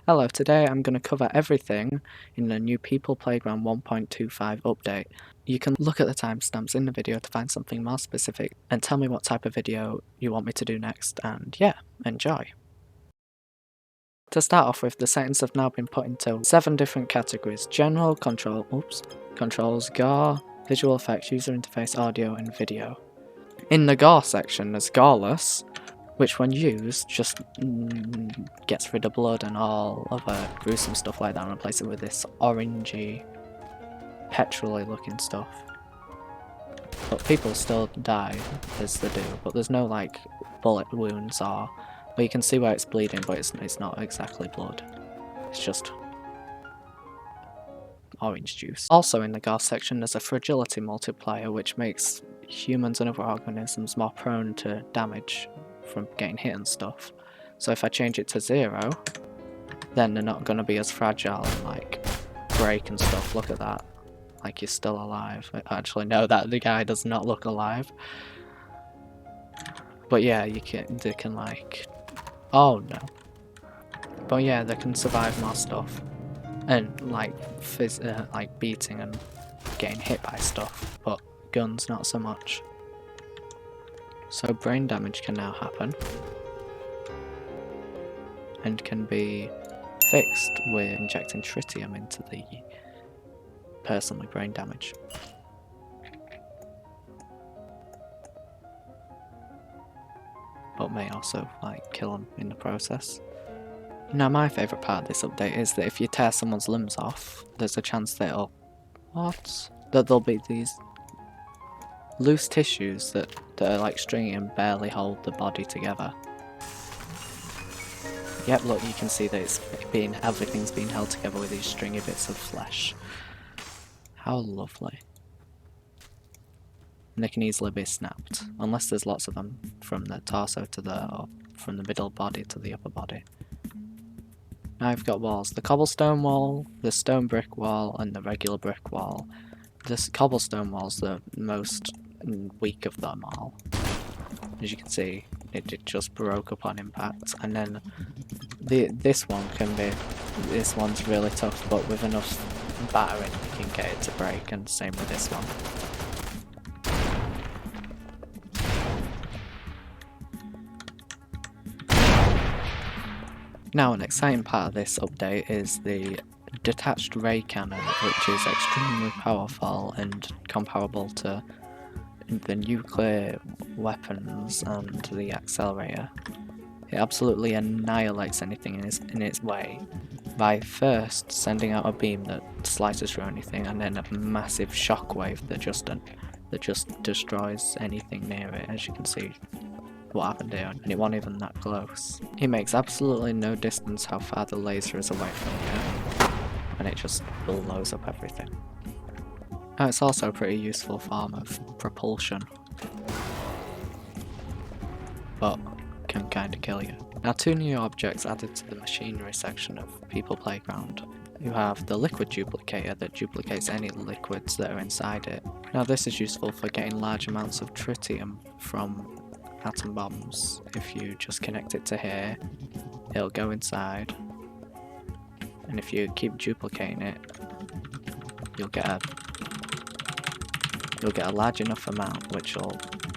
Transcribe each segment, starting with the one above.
Hello, today I'm going to cover everything in the new People Playground 1.25 update. You can look at the timestamps in the video to find something more specific and tell me what type of video you want me to do next, and yeah, enjoy. To start off with, the settings have now been put into 7 different categories: General, Controls, Gore, Visual Effects, User Interface, Audio and Video. In the Gore section there's Goreless, which when used just gets rid of blood and all other gruesome stuff like that and replace it with this orangey, petrol-y looking stuff. But people still die as they do, but there's no like bullet wounds or you can see where it's bleeding, but it's not exactly blood. It's just orange juice. Also in the gore section there's a Fragility Multiplier, which makes humans and other organisms more prone to damage from getting hit and stuff. So if I change it to 0, then they're not going to be as fragile and like break and stuff. Look at that. Like you're still alive. Actually no, that the guy does not look alive. But yeah, they can like, oh no. But yeah, they can survive more stuff. And like like beating and getting hit by stuff, but guns not so much. So brain damage can now happen and can be fixed with injecting tritium into the person with brain damage. But may also like kill them in the process. Now my favourite part of this update is that if you tear someone's limbs off, there's a chance that there'll be these loose tissues that are like stringy and barely hold the body together. Yep, look, you can see that everything's being held together with these stringy bits of flesh. How lovely. And they can easily be snapped, unless there's lots of them from the torso to or from the middle body to the upper body. Now I've got walls. The cobblestone wall, the stone brick wall, and the regular brick wall. This cobblestone wall's the most weak of them all. As you can see, it just broke up on impact. And then this one's really tough, but with enough battering you can get it to break, and same with this one. Now an exciting part of this update is the Detached Ray Cannon, which is extremely powerful and comparable to the nuclear weapons and the accelerator. It absolutely annihilates anything in its way by first sending out a beam that slices through anything, and then a massive shockwave that just destroys anything near it, as you can see what happened here, and it wasn't even that close. It makes absolutely no difference how far the laser is away from you, and it just blows up everything. Now it's also a pretty useful form of propulsion, but can kinda kill you. Now 2 new objects added to the machinery section of People Playground. You have the liquid duplicator that duplicates any liquids that are inside it. Now this is useful for getting large amounts of tritium from atom bombs. If you just connect it to here, it'll go inside, and if you keep duplicating it, you'll get a large enough amount which will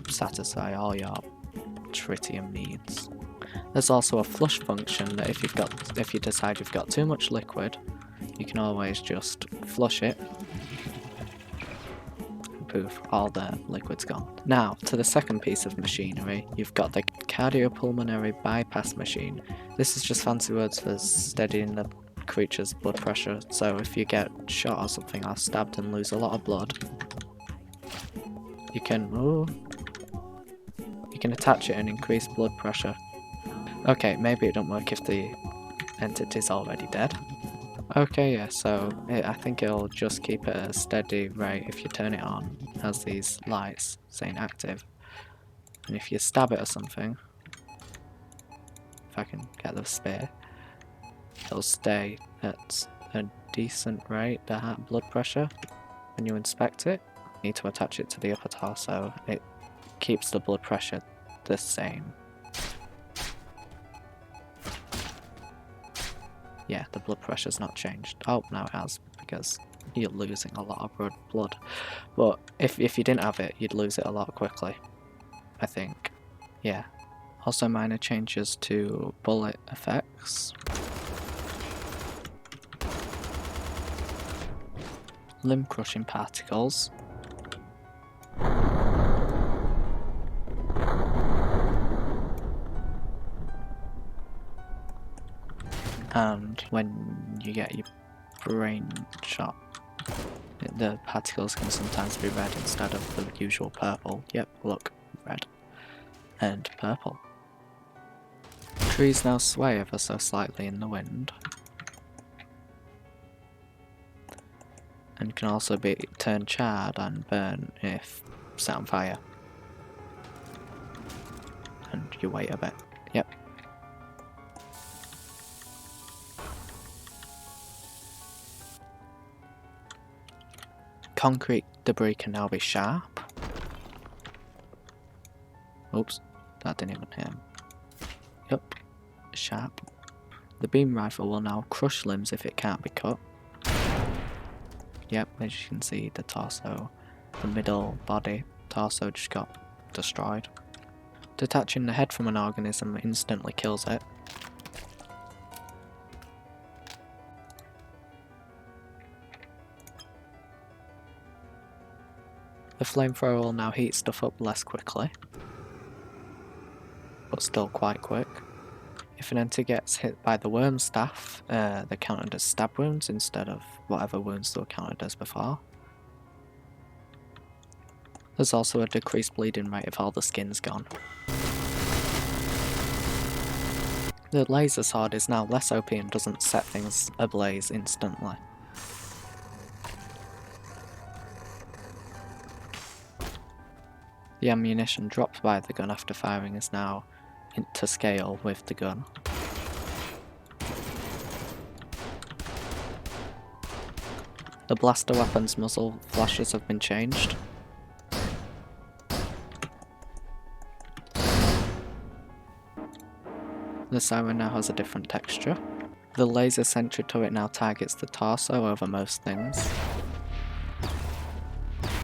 satisfy all your tritium needs. There's also a flush function that if you decide you've got too much liquid, you can always just flush it. Poof, all the liquid's gone. Now, to the second piece of machinery, you've got the Pulmonary bypass machine. This is just fancy words for steadying the creature's blood pressure, so if you get shot or something or stabbed and lose a lot of blood, you can attach it and increase blood pressure. Okay, maybe it don't work if the entity's already dead. Okay, yeah, so I think it'll just keep it at a steady rate if you turn it on. It has these lights saying active. And if you stab it or something, if I can get the spear, it'll stay at a decent rate, the blood pressure. When you inspect it, you need to attach it to the upper torso. It keeps the blood pressure the same. Yeah, the blood pressure's not changed. Oh, now it has, because you're losing a lot of blood. But if you didn't have it, you'd lose it a lot quickly, I think. Yeah. Also minor changes to bullet effects. Limb crushing particles. And when you get your brain shot, the particles can sometimes be red instead of the usual purple. Yep, look, red and purple. Trees now sway ever so slightly in the wind, and can also be turned charred and burn if set on fire. And you wait a bit. Yep. Concrete debris can now be sharp. Oops, that didn't even hit him. Yep, sharp. The beam rifle will now crush limbs if it can't be cut. Yep, as you can see, the torso, the middle body, torso just got destroyed. Detaching the head from an organism instantly kills it. The flamethrower will now heat stuff up less quickly, but still quite quick. If an entity gets hit by the worm staff, they're counted as stab wounds instead of whatever wounds they were counted as before. There's also a decreased bleeding rate if all the skin's gone. The laser sword is now less OP and doesn't set things ablaze instantly. The ammunition dropped by the gun after firing is now to scale with the gun. The blaster weapon's muzzle flashes have been changed. The siren now has a different texture. The laser sentry turret now targets the torso over most things.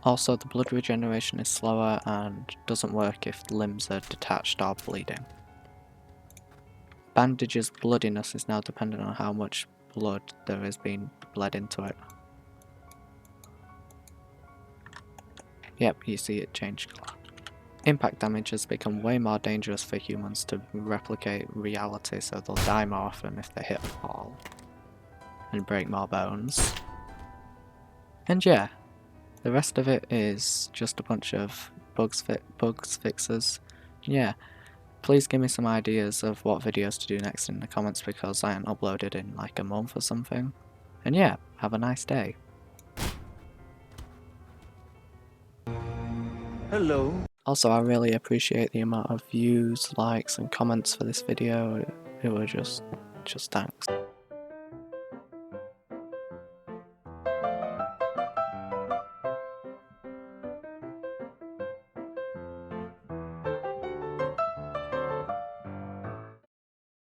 Also, the blood regeneration is slower and doesn't work if the limbs are detached or bleeding. Bandages' bloodiness is now dependent on how much blood there is being bled into it. Yep, you see it change colour. Impact damage has become way more dangerous for humans to replicate reality, so they'll die more often if they hit a wall and break more bones. And yeah, the rest of it is just a bunch of bugs fixes. Yeah, please give me some ideas of what videos to do next in the comments, because I haven't uploaded in like a month or something. And yeah, have a nice day. Hello. Also, I really appreciate the amount of views, likes and comments for this video. It was just thanks.